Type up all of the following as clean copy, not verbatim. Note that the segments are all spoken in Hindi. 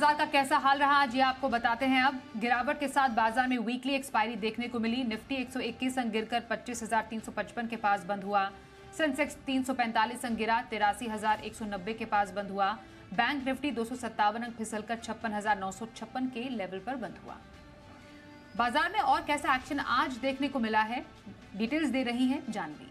बाजार का कैसा हाल रहा आज ये आपको बताते हैं। अब गिरावट के साथ बाजार में वीकली एक्सपायरी देखने को मिली। निफ्टी 121 अंक गिरकर 25,355 के पास बंद हुआ। सेंसेक्स 345 अंक गिरा 83,190 के पास बंद हुआ। बैंक निफ्टी 257 अंक फिसलकर 56,956 के लेवल पर बंद हुआ। बाजार में और कैसा एक्शन आज देखने को मिला है, डिटेल्स दे रही हैं जानवी।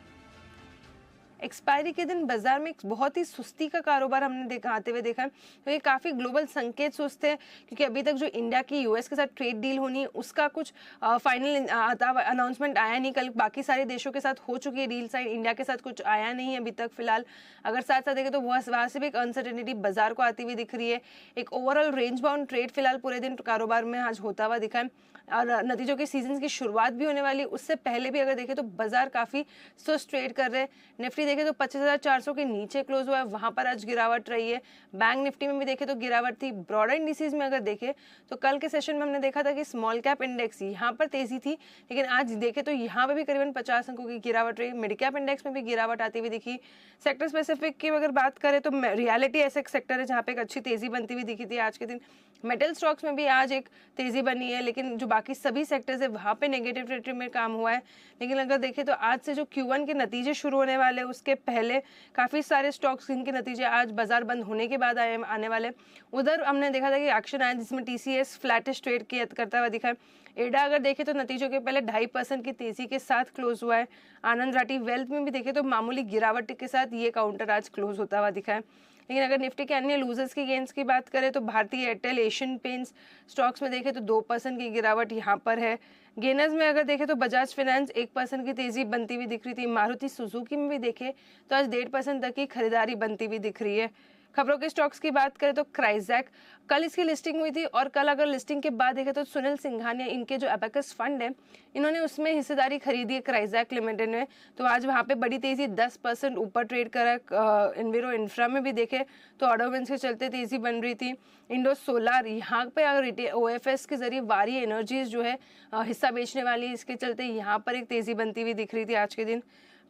एक्सपायरी के दिन बाजार में एक बहुत ही सुस्ती का कारोबार हमने आते हुए देखा है। तो ये काफ़ी ग्लोबल संकेत सुस्त है, क्योंकि अभी तक जो इंडिया की यूएस के साथ ट्रेड डील होनी है उसका कुछ फाइनल अनाउंसमेंट आया नहीं। कल बाकी सारे देशों के साथ हो चुकी है डील साइन, इंडिया के साथ कुछ आया नहीं है अभी तक फिलहाल। अगर साथ साथ देखें तो वहाँ से भी एक अनसर्टेनिटी बाजार को आती हुई दिख रही है। एक ओवरऑल रेंज बाउंड ट्रेड फिलहाल पूरे दिन कारोबार में आज होता हुआ दिखा है। और नतीजों के सीजन की शुरुआत भी होने वाली, उससे पहले भी अगर देखें तो बाजार काफ़ी सुस्त ट्रेड कर रहे हैं। निफ्टी देखें तो 25,400 के नीचे क्लोज हुआ है, वहां पर आज गिरावट रही है। बैंक निफ्टी में भी देखें तो गिरावट थी। ब्रॉडर इंडिसेज में अगर देखें तो कल के सेशन में हमने देखा था कि स्मॉल कैप इंडेक्स यहाँ पर तेजी थी, लेकिन आज देखें तो यहाँ पर भी करीबन 50 अंकों की गिरावट रही। मिड कैप इंडेक्स में भी गिरावट आती हुई दिखी। सेक्टर स्पेसिफिक की अगर बात करें तो रियलिटी ऐसा एक सेक्टर है जहाँ पे एक अच्छी तेजी बनती हुई दिखी थी आज के दिन। मेटल स्टॉक्स में भी आज एक तेजी बनी है, लेकिन जो बाकी सभी सेक्टर्स है वहाँ पे नेगेटिव टेरिटरी में काम हुआ है। लेकिन अगर देखें तो आज से जो Q1 के नतीजे शुरू होने वाले उसके पहले काफ़ी सारे स्टॉक्स जिनके नतीजे आज बाजार बंद होने के बाद आने वाले, उधर हमने देखा था कि एक्शन आया जिसमें TCS फ्लैटिश ट्रेड करता हुआ दिखा है। एडा अगर देखें तो नतीजों के पहले 2.5% की तेजी के साथ क्लोज हुआ है। आनंद राठी वेल्थ में भी देखें तो मामूली गिरावट के साथ ये काउंटर आज क्लोज होता हुआ दिखा है। लेकिन अगर निफ्टी के अन्य लूजर्स की गेंस की बात करें तो भारतीय एयरटेल, एशियन पेंट्स स्टॉक्स में देखें तो 2% की गिरावट यहाँ पर है। गेनर्स में अगर देखें तो बजाज फाइनेंस 1% की तेजी बनती हुई दिख रही थी। मारुति सुजुकी में भी देखें तो आज 1.5% तक की खरीदारी बनती हुई दिख रही है। खबरों के स्टॉक्स की बात करें तो क्राइजैक, कल इसकी लिस्टिंग हुई थी और कल अगर लिस्टिंग के बाद देखें तो सुनील सिंघानिया, इनके जो एबेकस फंड है, इन्होंने उसमें हिस्सेदारी खरीदी है क्राइजैक लिमिटेड में। तो आज वहाँ पे बड़ी तेजी 10% ऊपर ट्रेड करा। इन्वेरो इंफ्रा में भी देखे तो ऑर्डर के चलते तेजी बन रही थी। इंडो सोलार यहाँ पे अगर OFS के जरिए वारी एनर्जीज जो है हिस्सा बेचने वाली है, इसके चलते यहाँ पर एक तेजी बनती हुई दिख रही थी आज के दिन।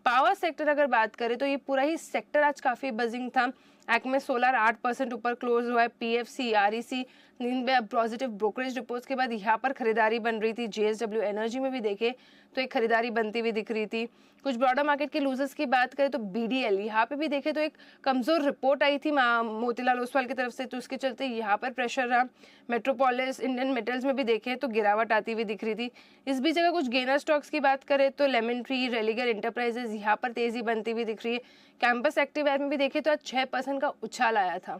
पावर सेक्टर अगर बात करें तो ये पूरा ही सेक्टर आज काफ़ी बजिंग था। एक्मे सोलर 8% ऊपर क्लोज हुआ है। PFC, REC positive brokerage reports के बाद यहाँ पर खरीदारी बन रही थी। JSW एनर्जी में भी देखे तो एक खरीदारी बनती हुई दिख रही थी। कुछ ब्रॉडर मार्केट के लूजर्स की बात करें तो BDL, यहाँ पे भी देखे तो एक कमजोर रिपोर्ट आई थी मोतीलाल ओसवाल की तरफ से, तो उसके चलते यहाँ पर प्रेशर रहा। मेट्रोपोलिस, इंडियन मेटल्स में भी देखे तो गिरावट आती हुई दिख रही थी। इस बीच अगर कुछ गेनर स्टॉक्स की बात करें तो लेमन ट्री, रेलिगर इंटरप्राइजेज यहाँ पर तेजी बनती हुई दिख रही है। कैंपस एक्टिववेयर में भी देखे तो आज 6% का उछाल आया था।